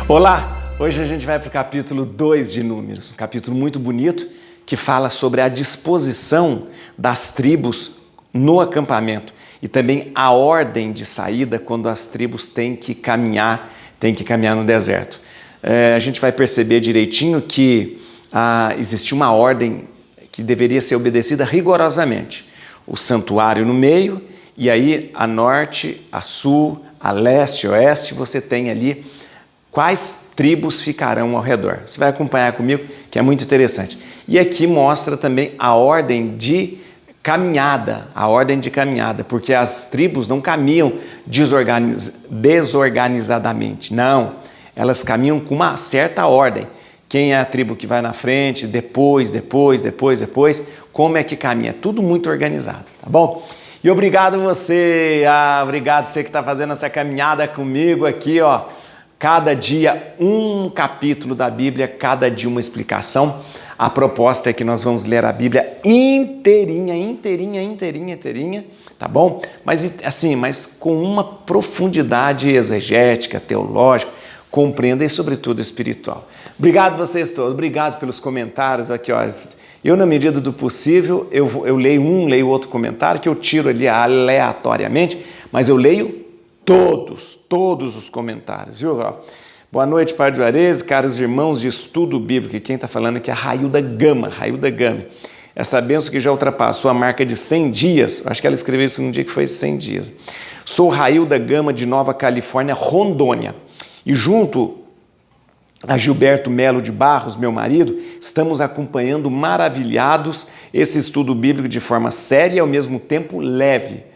Olá! Hoje a gente vai para o capítulo 2 de Números, um capítulo muito bonito que fala sobre a disposição das tribos no acampamento e também a ordem de saída quando as tribos têm que caminhar no deserto. A gente vai perceber direitinho que existia uma ordem que deveria ser obedecida rigorosamente. O santuário no meio e aí a norte, a sul, a leste, a oeste, você tem ali quais tribos ficarão ao redor. Você vai acompanhar comigo, que é muito interessante. E aqui mostra também a ordem de caminhada, porque as tribos não caminham desorganizadamente, não. Elas caminham com uma certa ordem. Quem é a tribo que vai na frente, depois, como é que caminha? Tudo muito organizado, tá bom? E obrigado você que está fazendo essa caminhada comigo aqui, ó. Cada dia um capítulo da Bíblia, cada dia uma explicação. A proposta é que nós vamos ler a Bíblia inteirinha, tá bom? Mas com uma profundidade exegética, teológica, compreenda e sobretudo espiritual. Obrigado vocês todos, obrigado pelos comentários aqui, ó. Eu, na medida do possível, eu leio outro comentário que eu tiro ali aleatoriamente, mas eu leio todos os comentários, viu? Boa noite, Padre Juarez, caros irmãos de estudo bíblico. E quem está falando aqui é a Railda Gama. Essa bênção que já ultrapassou a marca de 100 dias, acho que ela escreveu isso num dia que foi 100 dias. Sou Railda Gama de Nova Califórnia, Rondônia. E junto a Gilberto Melo de Barros, meu marido, estamos acompanhando maravilhados esse estudo bíblico de forma séria e ao mesmo tempo leve.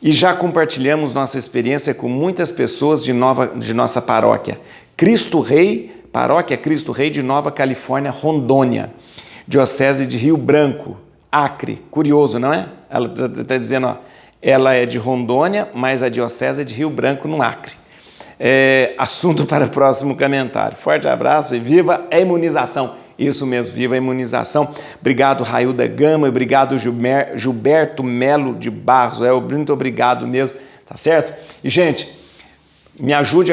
E já compartilhamos nossa experiência com muitas pessoas de nossa paróquia. Paróquia Cristo Rei de Nova Califórnia, Rondônia, Diocese de Rio Branco, Acre. Curioso, não é? Ela está dizendo, ó, ela é de Rondônia, mas a Diocese é de Rio Branco, no Acre. Assunto para o próximo comentário. Forte abraço e viva a imunização. Isso mesmo, viva a imunização. Obrigado, Railda Gama, obrigado, Gilberto Melo de Barros. Muito obrigado mesmo, tá certo? E, gente, me ajude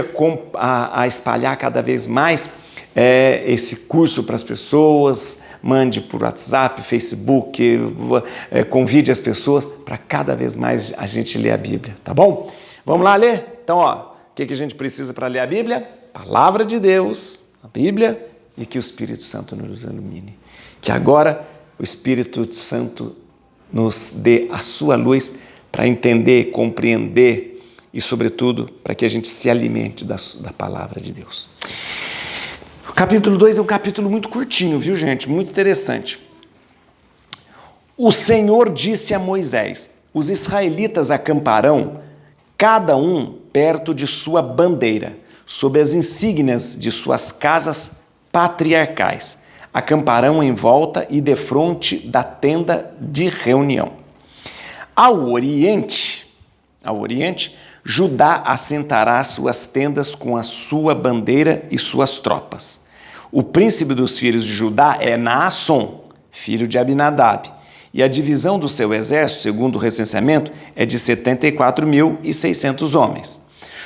a espalhar cada vez mais esse curso para as pessoas. Mande por WhatsApp, Facebook, convide as pessoas para cada vez mais a gente ler a Bíblia, tá bom? Vamos lá ler? Então, ó, o que a gente precisa para ler a Bíblia? Palavra de Deus, a Bíblia, e que o Espírito Santo nos ilumine. Que agora o Espírito Santo nos dê a sua luz para entender, compreender e, sobretudo, para que a gente se alimente da palavra de Deus. O capítulo 2 é um capítulo muito curtinho, viu, gente? Muito interessante. O Senhor disse a Moisés: os israelitas acamparão, cada um perto de sua bandeira, sob as insígnias de suas casas patriarcais. Acamparão em volta e defronte da tenda de reunião. Ao oriente, Judá assentará suas tendas com a sua bandeira e suas tropas. O príncipe dos filhos de Judá é Naasson, filho de Abinadab, e a divisão do seu exército, segundo o recenseamento, é de 74.600 homens.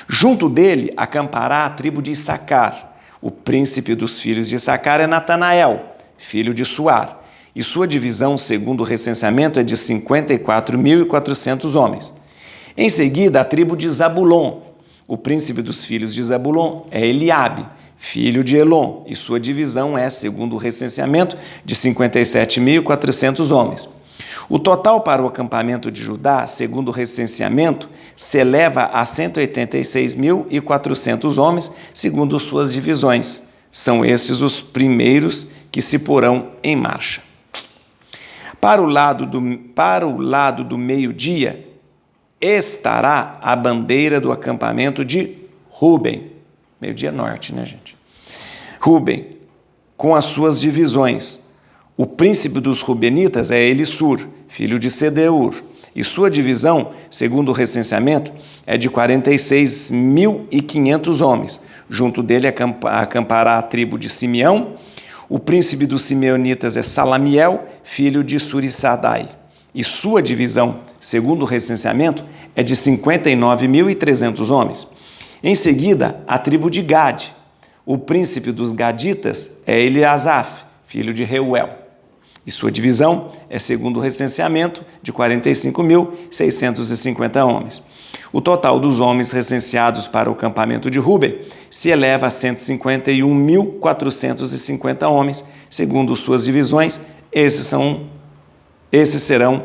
Junto dele acampará a tribo de Issacar. O príncipe dos filhos de Issacar é Natanael, filho de Suar, e sua divisão, segundo o recenseamento, é de 54.400 homens. Em seguida, a tribo de Zabulon. O príncipe dos filhos de Zabulon é Eliabe, filho de Elon, e sua divisão é, segundo o recenseamento, de 57.400 homens. O total para o acampamento de Judá, segundo o recenseamento, se eleva a 186.400 homens, segundo suas divisões. São esses os primeiros que se porão em marcha. Para o lado do meio-dia, estará a bandeira do acampamento de Ruben. Meio-dia norte, né, gente? Ruben, com as suas divisões. O príncipe dos Rubenitas é Elissur, filho de Sedeur, e sua divisão, segundo o recenseamento, é de 46.500 homens. Junto dele acampará a tribo de Simeão. O príncipe dos Simeonitas é Salamiel, filho de Surissadai, e sua divisão, segundo o recenseamento, é de 59.300 homens. Em seguida, a tribo de Gade. o príncipe dos Gaditas é Eliasaf, filho de Reuel. E sua divisão é, segundo o recenseamento, de 45.650 homens. O total dos homens recenseados para o acampamento de Ruben se eleva a 151.450 homens, segundo suas divisões. Esses serão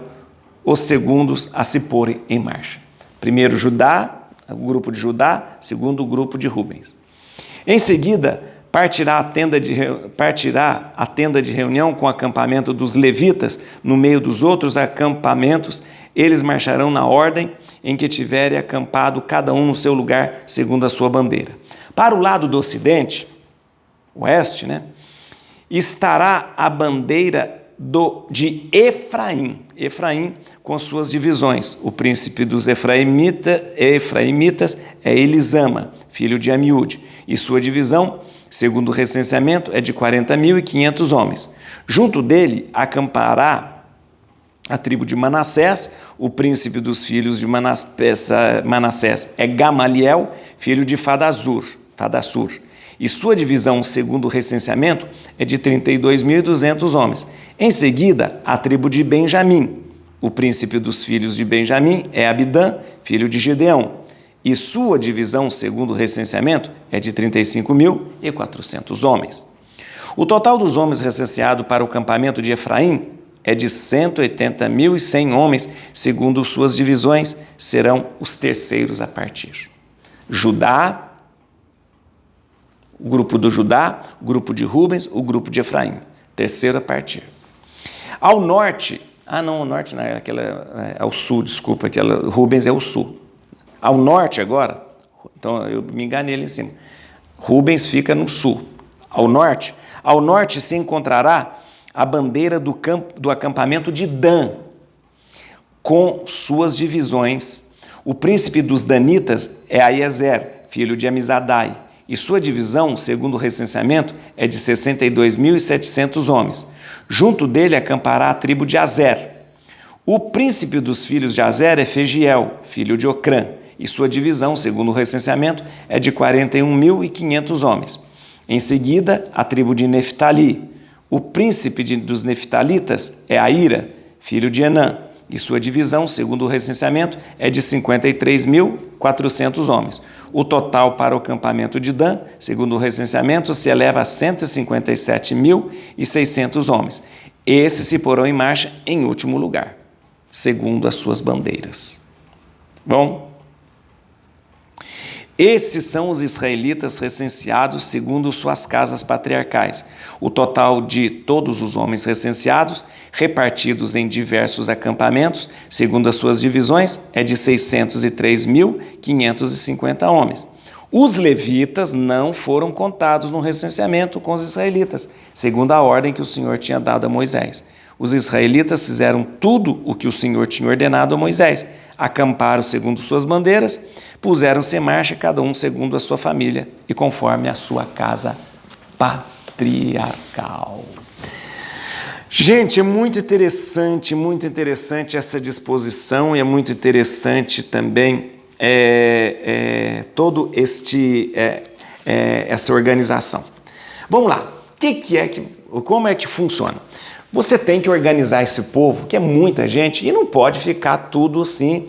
os segundos a se porem em marcha. Primeiro Judá, o grupo de Judá, segundo o grupo de Rubens. Em seguida, partirá a tenda de reunião com o acampamento dos levitas no meio dos outros acampamentos. Eles marcharão na ordem em que tiverem acampado, cada um no seu lugar, segundo a sua bandeira. Para o lado do ocidente, oeste, estará a bandeira de Efraim. Efraim com suas divisões. O príncipe dos efraimitas é Elisama, filho de Amiúde, e sua divisão, segundo o recenseamento, é de 40.500 homens. Junto dele acampará a tribo de Manassés. O príncipe dos filhos de Manassés é Gamaliel, filho de Fadassur, e sua divisão, segundo o recenseamento, é de 32.200 homens. Em seguida, a tribo de Benjamim. O príncipe dos filhos de Benjamim é Abidã, filho de Gideão, e sua divisão, segundo o recenseamento, é de 35.400 homens. O total dos homens recenseados para o acampamento de Efraim é de 180.100 homens, segundo suas divisões, serão os terceiros a partir. Judá, o grupo do Judá, o grupo de Rubens, o grupo de Efraim, terceiro a partir. Ao norte, o norte não, é ao sul, desculpa, Rubens é o sul. Ao norte agora, então eu me enganei ali em cima, Rubens fica no sul. Ao norte se encontrará a bandeira do acampamento de Dan, com suas divisões. O príncipe dos Danitas é Aiezer, filho de Amizadai, e sua divisão, segundo o recenseamento, é de 62.700 homens. Junto dele acampará a tribo de Azer. O príncipe dos filhos de Azer é Fegiel, filho de Ocrã, e sua divisão, segundo o recenseamento, é de 41.500 homens. Em seguida, a tribo de Neftali. O príncipe dos Neftalitas é Aira, filho de Enã, e sua divisão, segundo o recenseamento, é de 53.400 homens. O total para o acampamento de Dan, segundo o recenseamento, se eleva a 157.600 homens. Esses se porão em marcha em último lugar, segundo as suas bandeiras. Bom, esses são os israelitas recenseados segundo suas casas patriarcais. O total de todos os homens recenseados, repartidos em diversos acampamentos, segundo as suas divisões, é de 603.550 homens. Os levitas não foram contados no recenseamento com os israelitas, segundo a ordem que o Senhor tinha dado a Moisés. Os israelitas fizeram tudo o que o Senhor tinha ordenado a Moisés. Acamparam segundo suas bandeiras, puseram-se em marcha, cada um segundo a sua família e conforme a sua casa patriarcal. Gente, é muito interessante essa disposição, e é muito interessante também todo essa organização. Vamos lá, como é que funciona? Você tem que organizar esse povo, que é muita gente, e não pode ficar tudo assim,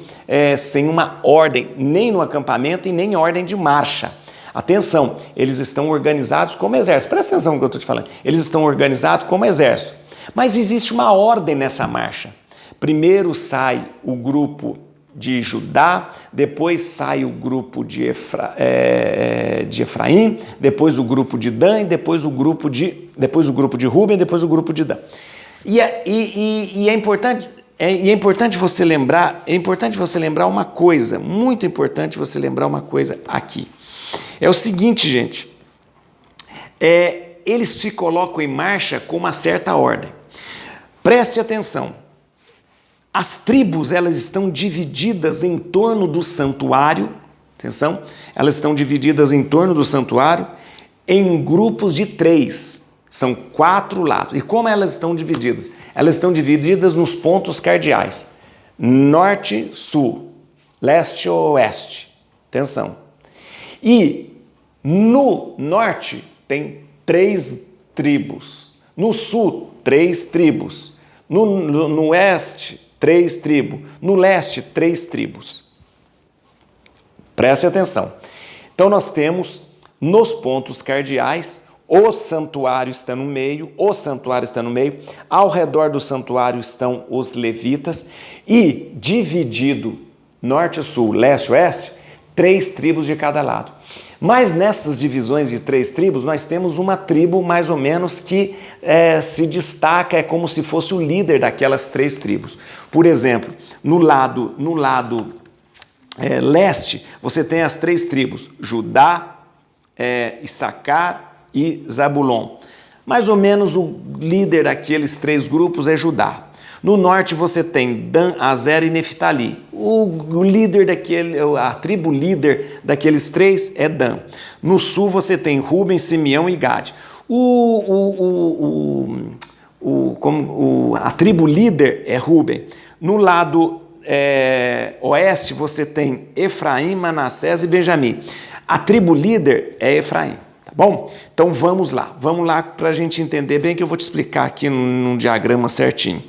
sem uma ordem, nem no acampamento e nem em ordem de marcha. Atenção, eles estão organizados como exército. Presta atenção no que eu estou te falando. Eles estão organizados como exército. Mas existe uma ordem nessa marcha. Primeiro sai o grupo de Judá, depois sai o grupo de Efraim, depois o grupo de Dan, e depois o grupo de Ruben, depois o grupo de Dan. E é importante você lembrar uma coisa, muito importante você lembrar uma coisa aqui. É o seguinte, gente, eles se colocam em marcha com uma certa ordem. Preste atenção. As tribos, elas estão divididas em torno do santuário, atenção, elas estão divididas em torno do santuário em grupos de 3, são 4 lados. E como elas estão divididas? Elas estão divididas nos pontos cardeais, norte, sul, leste, oeste, atenção. E no norte tem 3 tribos. No sul, 3 tribos. No oeste, 3 tribos. No leste, 3 tribos. Preste atenção. Então, nós temos nos pontos cardeais, o santuário está no meio, ao redor do santuário estão os levitas e dividido norte, sul, leste, oeste, 3 tribos de cada lado. Mas nessas divisões de 3 tribos, nós temos uma tribo mais ou menos que se destaca, é como se fosse o líder daquelas 3 tribos. Por exemplo, no lado leste, você tem as 3 tribos, Judá, Issacar e Zabulon. Mais ou menos o líder daqueles 3 grupos é Judá. No norte você tem Dan, Azer e Neftali. O líder a tribo líder daqueles 3 é Dan. No sul você tem Ruben, Simeão e Gade. A tribo líder é Ruben. No lado oeste você tem Efraim, Manassés e Benjamim. A tribo líder é Efraim. Bom, então vamos lá para a gente entender bem, que eu vou te explicar aqui num diagrama certinho.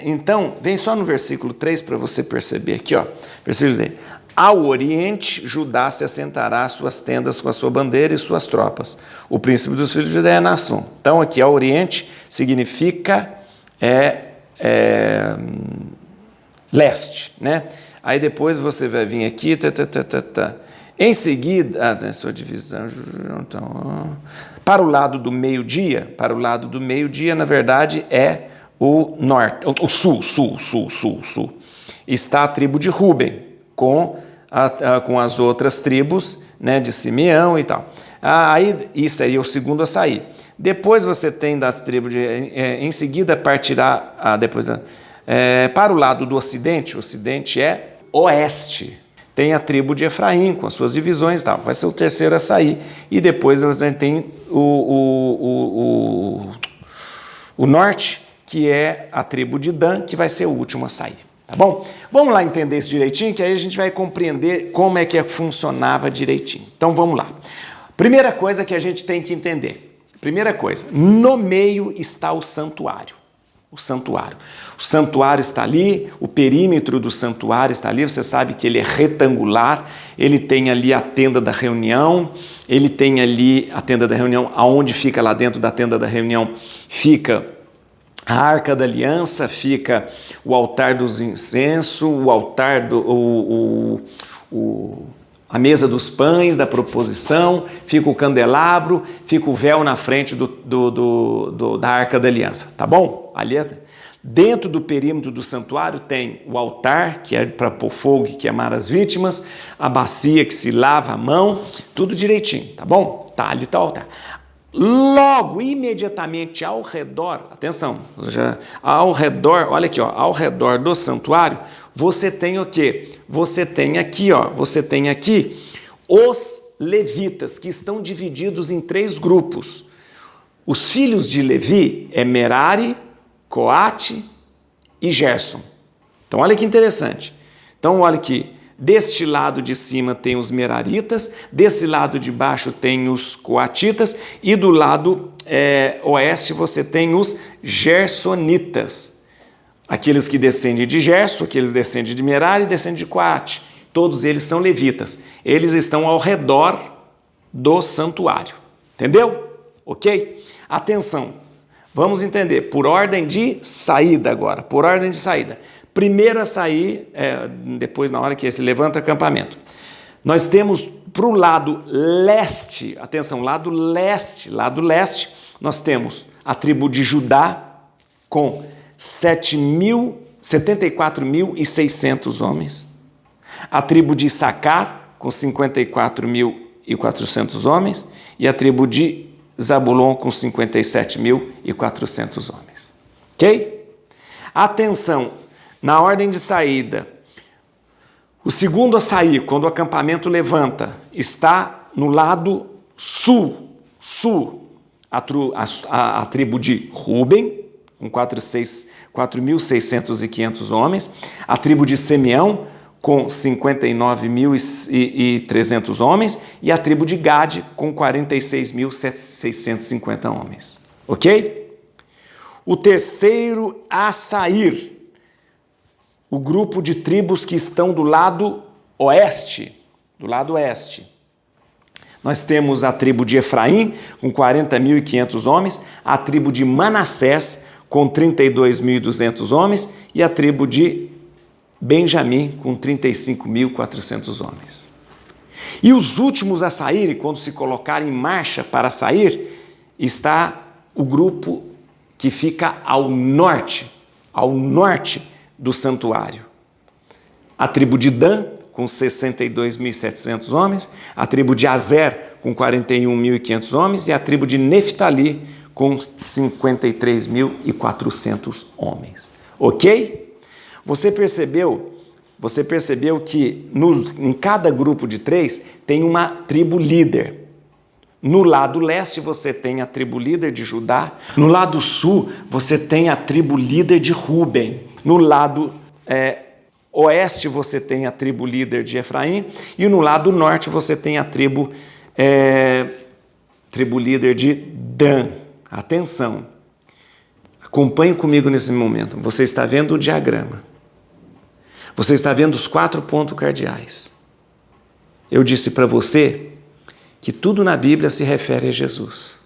Então, vem só no versículo 3 para você perceber aqui, ó. Versículo 3. Ao oriente, Judá se assentará suas tendas com a sua bandeira e suas tropas. O príncipe dos filhos de Judá é Naasson. Então, aqui ao oriente significa leste, né? Aí depois você vai vir aqui, Em seguida, a sua divisão, então, para o lado do meio-dia, na verdade, é o norte, o sul. Está a tribo de Ruben, com as outras tribos, né, de Simeão e tal. Isso aí é o segundo a sair. Depois você tem das tribos, em seguida partirá, para o lado do ocidente, é oeste. Tem a tribo de Efraim, com as suas divisões e tal. Vai ser o terceiro a sair. E depois a gente tem o norte, que é a tribo de Dan, que vai ser o último a sair. Tá bom? Vamos lá entender isso direitinho, que aí a gente vai compreender como é que funcionava direitinho. Então vamos lá. Primeira coisa que a gente tem que entender. No meio está o santuário. O santuário está ali, o perímetro do santuário está ali, você sabe que ele é retangular, ele tem ali a tenda da reunião, aonde fica lá dentro da tenda da reunião, fica a Arca da Aliança, fica o altar dos incensos, o altar a mesa dos pães, da proposição, fica o candelabro, fica o véu na frente da Arca da Aliança, tá bom? Ali dentro do perímetro do santuário tem o altar, que é para pôr fogo e queimar as vítimas, a bacia que se lava a mão, tudo direitinho, tá bom? Tá, ali está o altar. Logo, imediatamente ao redor, atenção, ao redor, olha aqui, ó, ao redor do santuário, você tem o quê? Você tem aqui os levitas, que estão divididos em 3 grupos. Os filhos de Levi é Merari, Coate e Gerson. Então, olha que interessante. Então, olha aqui, deste lado de cima tem os meraritas, desse lado de baixo tem os coatitas e do lado oeste você tem os gersonitas. Aqueles que descendem de Gerson, aqueles que descendem de Merari e descendem de Coate. Todos eles são levitas. Eles estão ao redor do santuário. Entendeu? Ok? Atenção, vamos entender. Por ordem de saída agora. Primeiro a sair, depois na hora que se levanta acampamento. Nós temos para o lado leste, atenção, lado leste, nós temos a tribo de Judá com 74.600 homens, a tribo de Issacar com 54.400 homens e a tribo de Zabulon com 57.400 homens. Ok? Atenção, na ordem de saída, o segundo a sair, quando o acampamento levanta, está no lado sul, a tribo de Ruben, com 4.600 homens, a tribo de Simeão, com 59.300 homens, e a tribo de Gade com 46.650 homens. Ok? O terceiro a sair, o grupo de tribos que estão do lado oeste, nós temos a tribo de Efraim, com 40.500 homens, a tribo de Manassés, com 32.200 homens, e a tribo de Benjamim, com 35.400 homens. E os últimos a saírem, quando se colocarem em marcha para sair, está o grupo que fica ao norte do santuário. A tribo de Dan, com 62.700 homens, a tribo de Azer, com 41.500 homens, e a tribo de Neftali, com 53.400 homens. Ok? Você percebeu que em cada grupo de 3 tem uma tribo líder. No lado leste você tem a tribo líder de Judá, no lado sul você tem a tribo líder de Ruben, no lado oeste você tem a tribo líder de Efraim, e no lado norte você tem a tribo líder de Dan. Atenção, acompanhe comigo nesse momento. Você está vendo o diagrama, você está vendo os 4 pontos cardeais. Eu disse para você que tudo na Bíblia se refere a Jesus,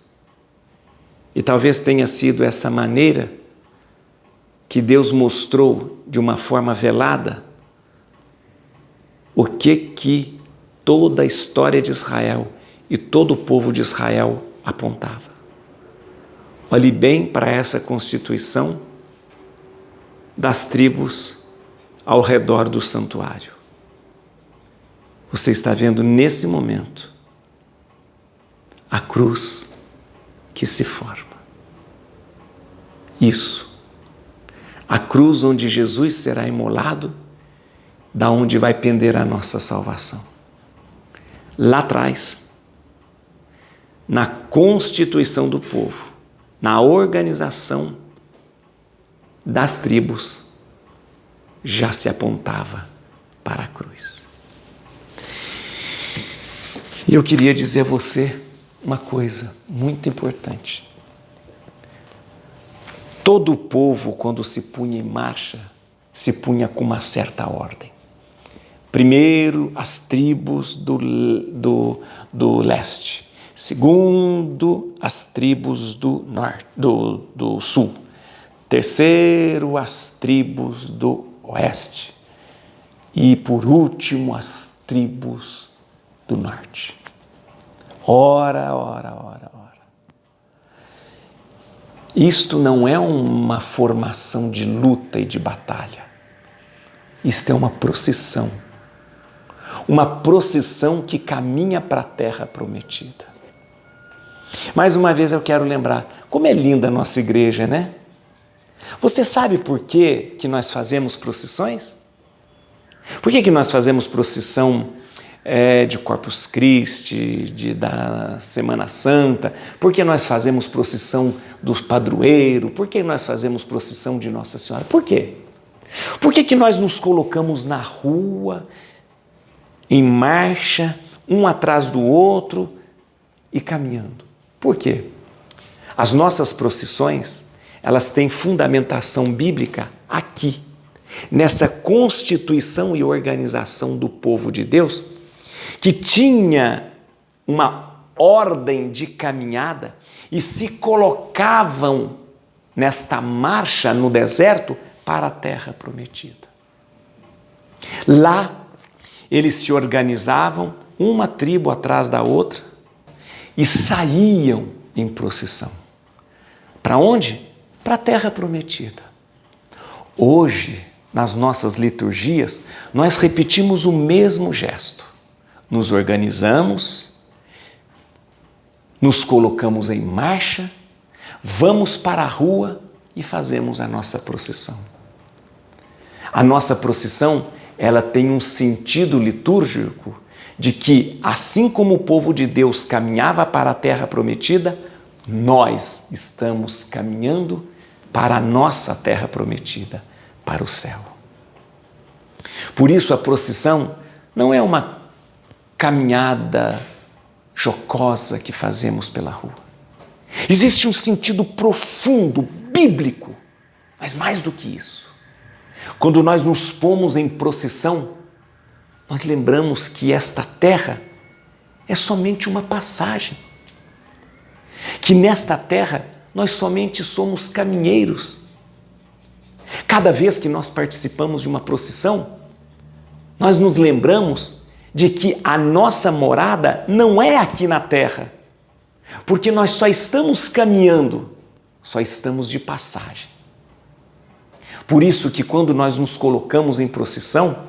e talvez tenha sido essa maneira que Deus mostrou de uma forma velada o que toda a história de Israel e todo o povo de Israel apontava. Olhe bem para essa constituição das tribos ao redor do santuário. Você está vendo nesse momento a cruz que se forma. Isso. A cruz onde Jesus será imolado, da onde vai pender a nossa salvação. Lá atrás, na constituição do povo, na organização das tribos, já se apontava para a cruz. E eu queria dizer a você uma coisa muito importante. Todo o povo, quando se punha em marcha, se punha com uma certa ordem. Primeiro, as tribos do leste. Segundo, as tribos do sul. Terceiro, as tribos do oeste. E, por último, as tribos do norte. Ora. Isto não é uma formação de luta e de batalha. Isto é uma procissão. Uma procissão que caminha para a terra prometida. Mais uma vez eu quero lembrar, como é linda a nossa igreja, né? Você sabe por que nós fazemos procissões? Por que nós fazemos procissão de Corpus Christi, da Semana Santa? Por que nós fazemos procissão do padroeiro? Por que nós fazemos procissão de Nossa Senhora? Por quê? Por que nós nos colocamos na rua, em marcha, um atrás do outro e caminhando? Por quê? As nossas procissões, elas têm fundamentação bíblica aqui, nessa constituição e organização do povo de Deus, que tinha uma ordem de caminhada e se colocavam nesta marcha no deserto para a terra prometida. Lá, eles se organizavam, uma tribo atrás da outra, e saíam em procissão. Para onde? Para a terra prometida. Hoje, nas nossas liturgias, nós repetimos o mesmo gesto. Nos organizamos, nos colocamos em marcha, vamos para a rua e fazemos a nossa procissão. A nossa procissão, ela tem um sentido litúrgico de que, assim como o povo de Deus caminhava para a terra prometida, nós estamos caminhando para a nossa terra prometida, para o céu. Por isso a procissão não é uma caminhada jocosa que fazemos pela rua. Existe um sentido profundo, bíblico, mas mais do que isso. Quando nós nos pomos em procissão, nós lembramos que esta terra é somente uma passagem. Que nesta terra nós somente somos caminheiros. Cada vez que nós participamos de uma procissão, nós nos lembramos de que a nossa morada não é aqui na terra, porque nós só estamos caminhando, só estamos de passagem. Por isso que quando nós nos colocamos em procissão,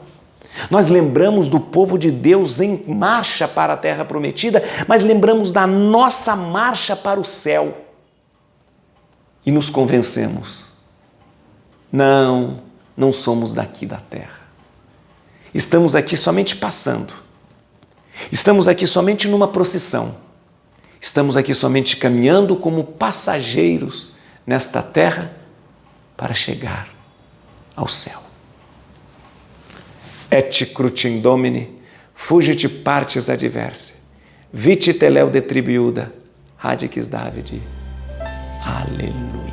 nós lembramos do povo de Deus em marcha para a terra prometida, mas lembramos da nossa marcha para o céu. E nos convencemos. Não somos daqui da terra. Estamos aqui somente passando. Estamos aqui somente numa procissão. Estamos aqui somente caminhando como passageiros nesta terra para chegar ao céu. Et crutim Domini, fugit partes adversae, vite teleu detribiuda, radix Davidi. Aleluia.